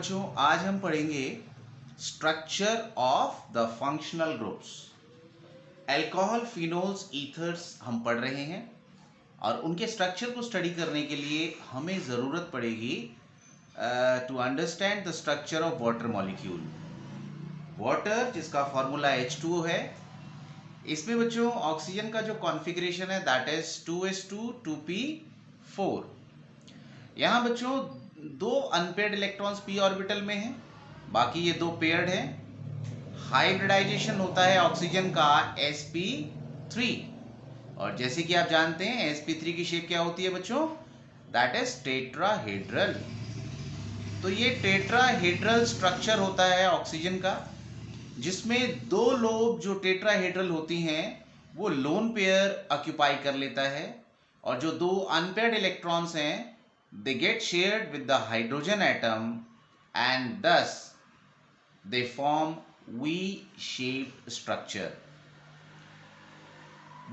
बच्चों आज हम पढ़ेंगे structure of the functional groups. Alcohol, phenols, ethers हम पढ़ रहे हैं और उनके स्ट्रक्चर को स्टडी करने के लिए हमें ज़रूरत पड़ेगी to understand the structure of water molecule. Water जिसका फॉर्मूला H2O है, इसमें बच्चों ऑक्सीजन का जो कॉन्फ़िगरेशन है दैट इज 2s2 2p4। यहाँ बच्चों दो अनपेयर्ड इलेक्ट्रॉन्स p ऑर्बिटल में हैं, बाकी ये दो पेयर्ड हैं। हाइब्रिडाइजेशन होता है ऑक्सीजन का sp3 और जैसे कि आप जानते हैं sp3 की शेप क्या होती है बच्चों, दैट इज टेट्राहेड्रल। तो ये टेट्राहेड्रल स्ट्रक्चर होता है ऑक्सीजन का, जिसमें दो लोब जो टेट्राहेड्रल होती हैं वो लोन पेयर ऑक्यूपाई कर लेता है और जो दो अनपेयर्ड इलेक्ट्रॉन्स हैं they get shared with the hydrogen atom and thus they form V-shaped structure।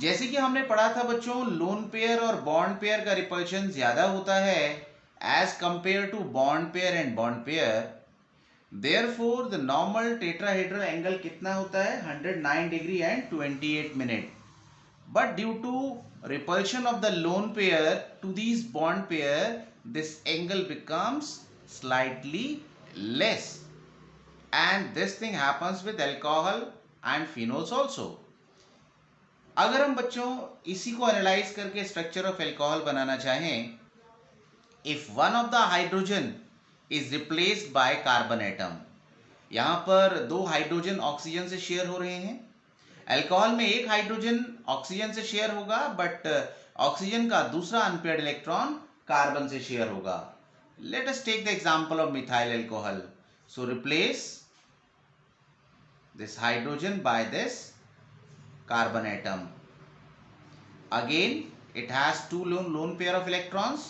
जैसे कि हमने पढ़ा था बच्चों, लोन पेयर और बॉन्ड पेयर का रिपल्शन ज्यादा होता है as compared to bond pair and bond pair. Therefore the normal tetrahedral angle कितना होता है 109 degree and 28 minute. But due to repulsion of the lone pair to these bond pair, this angle becomes slightly less, and this thing happens with alcohol and phenols also। अगर हम बच्चों इसी को analyse करके structure of alcohol बनाना चाहें, if one of the hydrogen is replaced by carbon atom, यहाँ पर दो हाइड्रोजन ऑक्सीजन से शेयर हो रहे हैं। अल्कोहल में एक हाइड्रोजन ऑक्सीजन से शेयर होगा बट ऑक्सीजन का दूसरा अनपेयर्ड इलेक्ट्रॉन कार्बन से शेयर होगा। Let us take the example of methyl alcohol. So replace this hydrogen by this carbon atom. Again it has two lone pair of electrons,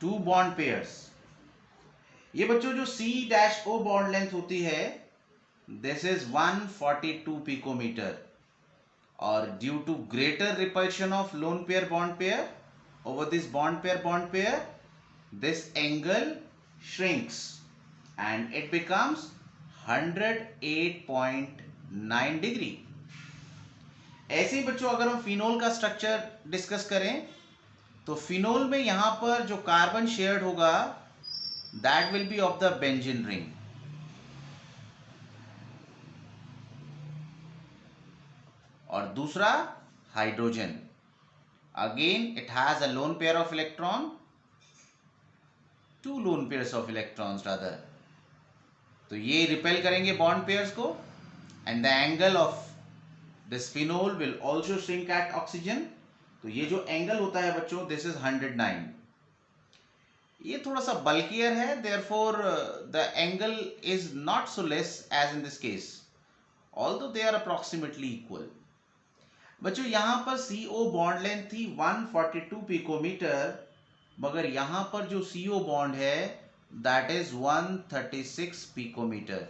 two bond pairs. ये बच्चों जो C-O bond length होती है this is 142 picometer और due to greater repulsion of lone pair bond pair over this bond pair this angle shrinks and it becomes 108.9 degree। ऐसे ही बच्चों अगर हम फिनोल का स्ट्रक्चर डिस्कस करें तो फिनोल में यहां पर जो कार्बन शेयर्ड होगा that will be of the benzene ring और दूसरा hydrogen. Again it has a lone pair of electron, two lone pairs of electrons rather. तो ये रिपेल करेंगे बॉन्ड पेयर्स को and the angle of this phenol will also shrink at oxygen. तो ये जो angle होता है बच्चों दिस इज 109। ये थोड़ा सा बल्कियर है, therefore the angle is not so less as in this case, although they are approximately equal. बच्चों यहाँ पर CO बॉन्ड लेंथ थी 142 पिकोमीटर, मगर यहाँ पर जो CO बॉन्ड है दैट इज 136 पिकोमीटर।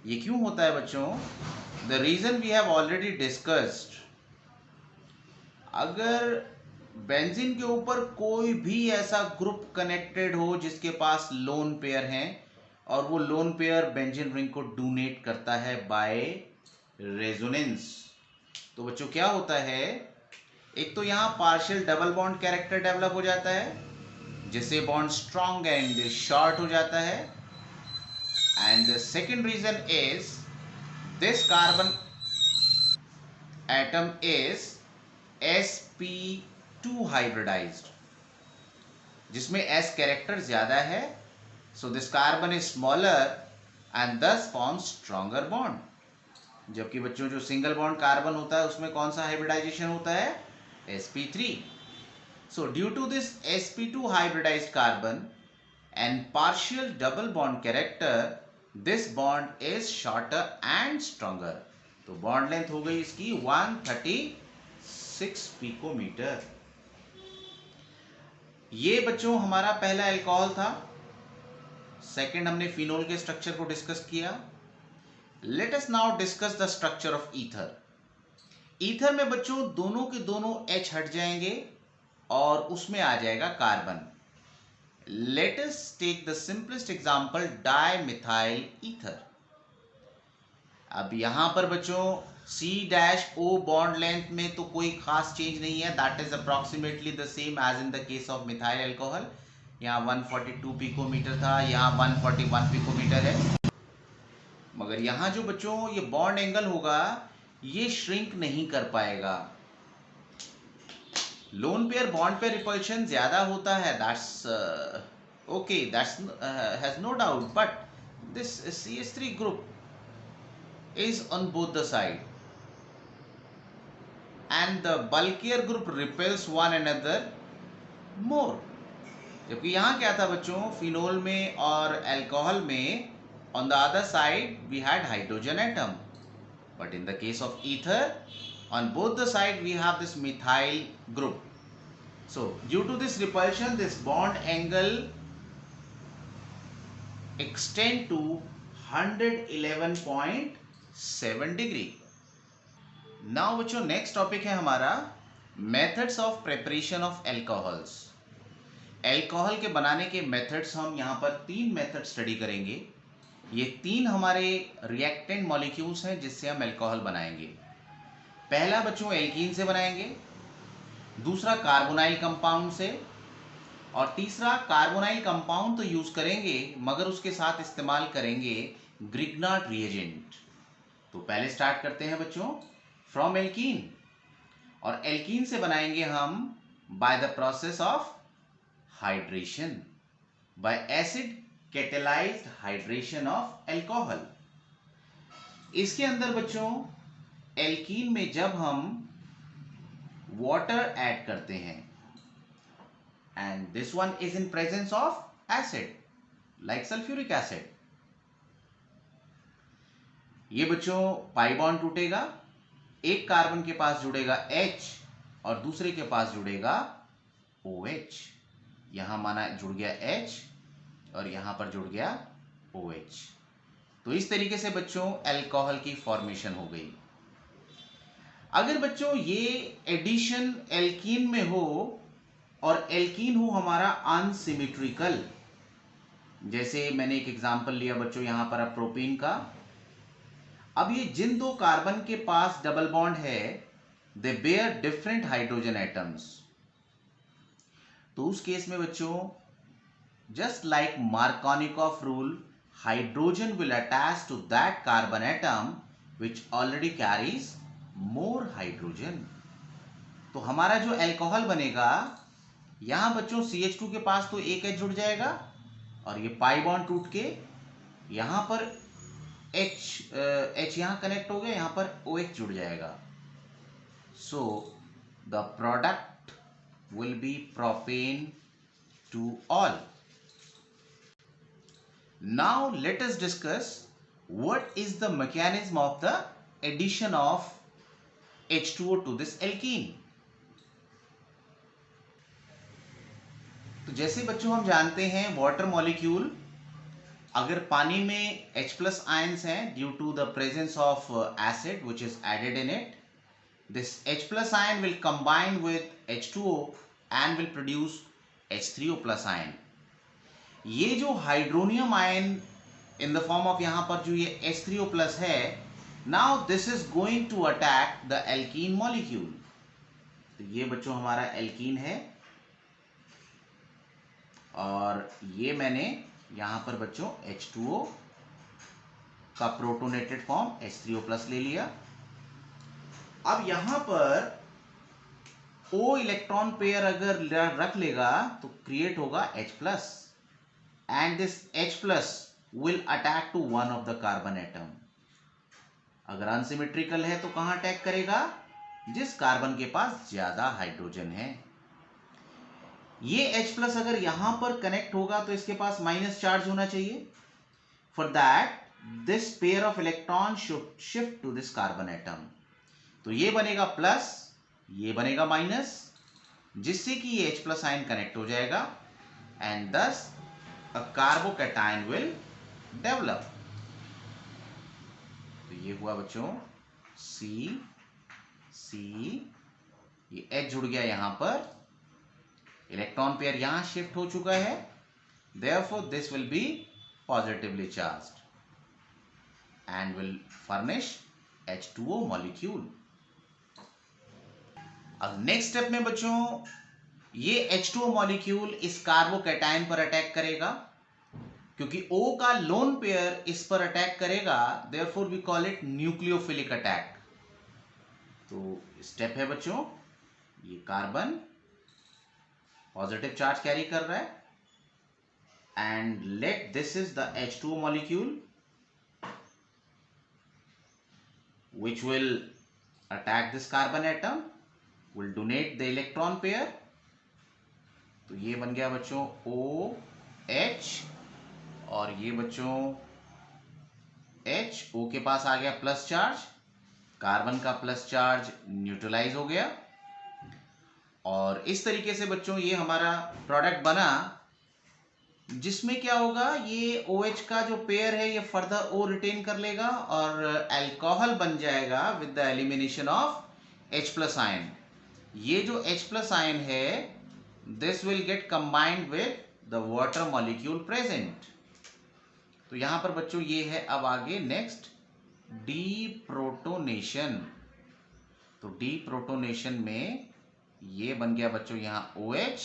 ये क्यों होता है बच्चों? The reason we have already discussed. अगर बेंजीन के ऊपर कोई भी ऐसा ग्रुप कनेक्टेड हो जिसके पास लोन पेयर हैं और वो लोन पेयर बेंजीन रिंग को डोनेट करता है बाय रेजोनेंस, तो बच्चों क्या होता है, एक तो यहाँ partial double bond character develop हो जाता है जिससे बॉन्ड स्ट्रॉन्ग एंड शॉर्ट हो जाता है। And the second reason is this carbon atom is sp2 hybridised, जिसमें s कैरेक्टर ज्यादा है। So this carbon is smaller and thus forms stronger bond. जबकि बच्चों जो सिंगल बॉन्ड कार्बन होता है उसमें कौन सा हाइब्रिडाइजेशन होता है, sp3। So due to this sp2 hybridised carbon and partial double bond character, this bond is shorter and stronger. तो बॉन्ड लेंथ हो गई इसकी 136 पिकोमीटर। ये बच्चों हमारा पहला अल्कोहल था। सेकंड हमने फिनोल के स्ट्रक्चर को डिस्कस किया। Let us now discuss the structure of ether. Ether में बच्चों दोनों के दोनों H हट जाएंगे और उसमें आ जाएगा carbon. Let us take the simplest example dimethyl ether. अब यहां पर बच्चों C-O बॉन्ड लेंथ में तो कोई खास चेंज नहीं है, that is approximately the same as in the case of methyl alcohol. यहाँ 142 पिकोमीटर था, यहाँ 141 पिकोमीटर है। मगर यहाँ जो बच्चों ये बॉन्ड एंगल होगा ये श्रिंक नहीं कर पाएगा। Lone pair bond pair repulsion ज्यादा होता है, that's okay, that's has no doubt, but this CH3 group is on both the side and the bulkier group repels one another more। जबकि यहाँ क्या था बच्चों, फिनोल में और अल्कोहल में on the other side we had hydrogen atom, but in the case of ether on both the side we have this methyl group. So due to this repulsion this bond angle extend to 111.7 degree. Now बच्चों next topic है हमारा methods of preparation of alcohols. Alcohol के बनाने के methods हम यहाँ पर 3 method study करेंगे। ये 3 हमारे रिएक्टेंट मॉलिक्यूल्स हैं जिससे हम एल्कोहल बनाएंगे। पहला बच्चों एल्कीन से बनाएंगे, दूसरा कार्बोनाइल कंपाउंड से, और तीसरा कार्बोनाइल कंपाउंड तो यूज करेंगे मगर उसके साथ इस्तेमाल करेंगे ग्रिग्नार्ड रिएजेंट। तो पहले स्टार्ट करते हैं बच्चों फ्रॉम एल्कीन, और एल्कीन से बनाएंगे हम by the process of hydration, bye acid catalysed hydration of alcohol. इसके अंदर बच्चों एल्कीन में जब हम वाटर ऐड करते हैं and this one is in presence of acid like sulfuric acid, ये बच्चों पाई बॉन्ड टूटेगा, एक कार्बन के पास जुड़ेगा H और दूसरे के पास जुड़ेगा OH। यहां माना जुड़ गया H और यहां पर जुड़ गया OH। तो इस तरीके से बच्चों अल्कोहल की फॉर्मेशन हो गई। अगर बच्चों ये एडिशन एल्कीन में हो और एल्कीन हो हमारा अनसिमेट्रिकल, जैसे मैंने एक एग्जांपल लिया बच्चों यहां पर प्रोपीन का। अब ये जिन 2 कार्बन के पास डबल बॉन्ड है they bear different hydrogen atoms. तो उस केस में बच्चों just like Markovnikov rule, hydrogen will attach to that carbon atom which already carries more hydrogen. तो हमारा जो एल्कोहल बनेगा यहां बच्चों CH2 के पास तो एक H जुड़ जाएगा और ये पाई बॉन्ड टूट के यहां पर H यहां कनेक्ट हो गया, यहां पर OH जुड़ जाएगा। So the product will be propane two ol. Now let us discuss what is the mechanism of the addition of H2O to this alkene. तो जैसे बच्चों हम जानते हैं वाटर मॉलिक्यूल अगर पानी में H+ आयंस हैं due to the presence of acid which is added in it, this H+ ion will combine with H2O and will produce H3O+ ion. ये जो hydronium ion in the form of यहां पर जो ये H3O+ है, now this is going to attack the alkene molecule. तो ये बच्चों हमारा एल्कीन है और ये मैंने यहां पर बच्चों H2O का प्रोटोनेटेड फॉर्म H3O+ ले लिया। अब यहां पर O इलेक्ट्रॉन पेयर अगर रख लेगा तो क्रिएट होगा H+ and this H+ will attack to one of the carbon atom. अगर अनसिमेट्रिकल है तो कहां अटैक करेगा, जिस कार्बन के पास ज्यादा हाइड्रोजन है। ये H+ अगर यहां पर कनेक्ट होगा तो इसके पास माइनस चार्ज होना चाहिए। For that this pair of electron should shift to this carbon atom. तो ये बनेगा प्लस, ये बनेगा माइनस, जिससे कि ये H+ आयन कनेक्ट हो जाएगा एंड दस अ कार्बोकैटायन विल डेवलप। तो ये हुआ बच्चों C, ये H जुड़ गया यहां पर, इलेक्ट्रॉन पेयर यहां शिफ्ट हो चुका है therefore this will be positively charged and will furnish H2O molecule. अब नेक्स्ट स्टेप में बच्चों ये H2O मॉलिक्यूल इस कार्बोकैटायन पर अटैक करेगा, क्योंकि O का लोन पेयर इस पर अटैक करेगा, therefore we call it nucleophilic attack. तो स्टेप है बच्चों, ये कार्बन पॉजिटिव चार्ज कैरी कर रहा है and let this is the H2O molecule which will attack this carbon atom, will donate the electron pair. तो ये बन गया बच्चों OH और ये बच्चों H. O के पास आ गया प्लस चार्ज, कार्बन का प्लस चार्ज न्यूट्रलाइज हो गया और इस तरीके से बच्चों ये हमारा प्रोडक्ट बना, जिसमें क्या होगा, ये OH का जो पेयर है ये फर्दर O रिटेन कर लेगा और अल्कोहल बन जाएगा with the elimination of H plus ion. ये जो H प्लस आयन है this will get combined with the water molecule present. तो यहां पर बच्चों ये है अब आगे नेक्स्ट डीप्रोटोनेशन. तो डीप्रोटोनेशन में ये बन गया बच्चों यहां OH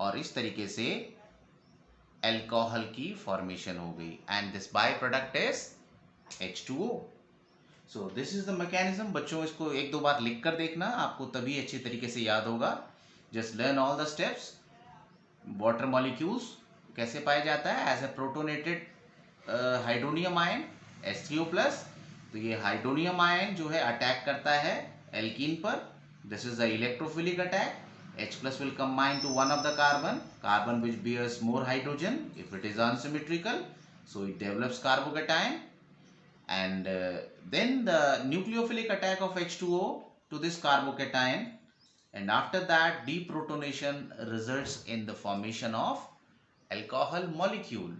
और इस तरीके से अल्कोहल की फॉर्मेशन हो गई and this by product is H2O. So this is the mechanism. बच्चों इसको एक दो बार लिख कर देखना, आपको तभी अच्छी तरीके से याद होगा. Just learn all the steps. Water molecules कैसे पाया जाता है, as a protonated hydronium ion H3O+. तो ये हाइड्रोनियम आयन जो है अटैक करता है एल्कीन पर. This is the electrophilic attack. H plus will combine to one of the carbon which bears more hydrogen if it is unsymmetrical, so it develops carbocation, and then the nucleophilic attack of H2O to this carbocation, and after that deprotonation results in the formation of alcohol molecule.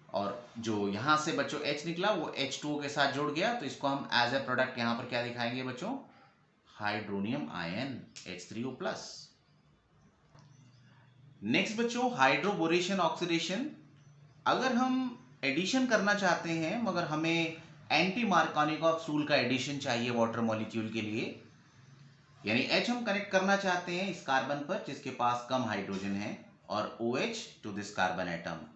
और जो यहाँ से बच्चों H निकला वो H2O के साथ जुड़ गया, तो इसको हम एज ए प्रोडक्ट यहाँ पर क्या दिखाएंगे बच्चों, हाइड्रोनियम आयन H3O+. नेक्स्ट बच्चों हाइड्रोबोरेशन ऑक्सीडेशन. अगर हम एडिशन करना चाहते हैं मगर हमें एंटी मार्कोनिकॉफ रूल का एडिशन चाहिए वाटर मॉलिक्यूल के लिए, यानी H हम कनेक्ट करना चाहते हैं इस कार्बन पर जिसके पास कम हाइड्रोजन है और OH to this carbon atom.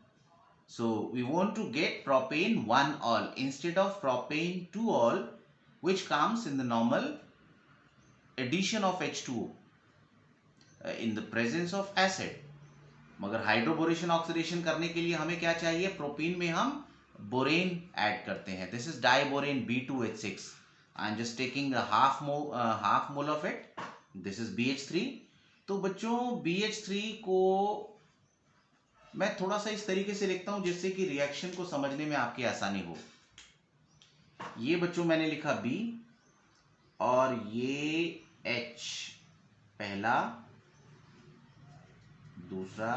So we want to get propane 1-ol instead of propane 2-ol which comes in the normal addition of H2O in the presence of acid. मगर hydroboration oxidation करने के लिए हमें क्या चाहिए, propene में हम borane add करते हैं. This is diborane B2H6. I am just taking half mole of it. This is BH3. तो बच्चों BH3 को मैं थोड़ा सा इस तरीके से लिखता हूं जिससे कि रिएक्शन को समझने में आपकी आसानी हो. ये बच्चों मैंने लिखा B और ये H, पहला, दूसरा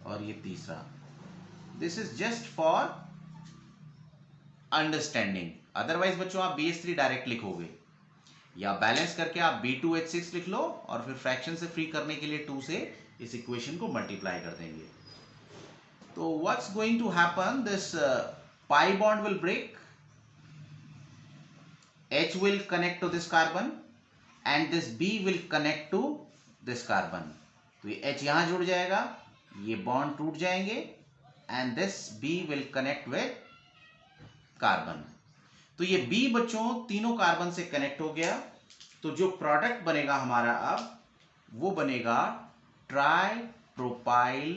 और ये तीसरा. This is just for understanding. Otherwise बच्चों आप BH3 डायरेक्ट लिखोगे या बैलेंस करके आप B2H6 लिख लो और फिर फ्रैक्शन से फ्री करने के लिए 2 से इस इक्वेशन को मल्टीप्लाई कर देंगे. तो what's going to happen, this pi bond will break, H will connect to this carbon and this B will connect to this carbon. तो ये H यहां जुड़ जाएगा, ये बॉन्ड टूट जाएंगे and this B will connect with carbon. तो ये B बच्चों तीनों कार्बन से कनेक्ट हो गया. तो जो प्रोडक्ट बनेगा हमारा अब वो बनेगा ट्राई प्रोपाइल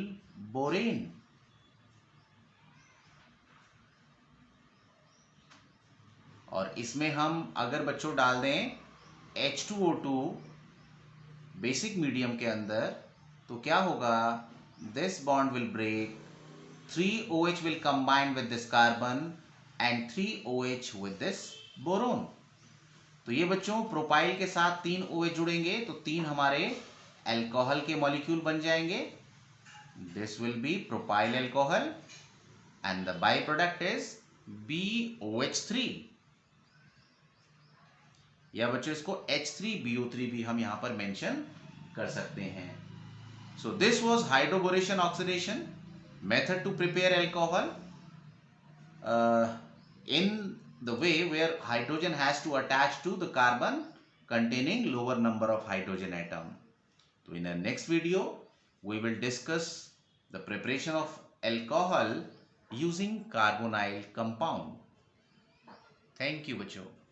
बोरेन. और इसमें हम अगर बच्चों डाल दें H2O2 बेसिक मीडियम के अंदर तो क्या होगा, this bond will break, 3OH will combine with this carbon and 3OH with this boron. तो ये बच्चों प्रोपाइल के साथ 3 OH जुड़ेंगे तो 3 हमारे अल्कोहल के मॉलिक्यूल बन जाएंगे. This will be propyl alcohol and the by product is BOH3. या बच्चों इसको H3BO3 भी हम यहां पर मेंशन कर सकते हैं. So this was hydroboration oxidation method to prepare alcohol in the way where hydrogen has to attach to the carbon containing lower number of hydrogen atom. So in the next video we will discuss the preparation of alcohol using carbonyl compound. Thank you बच्चों.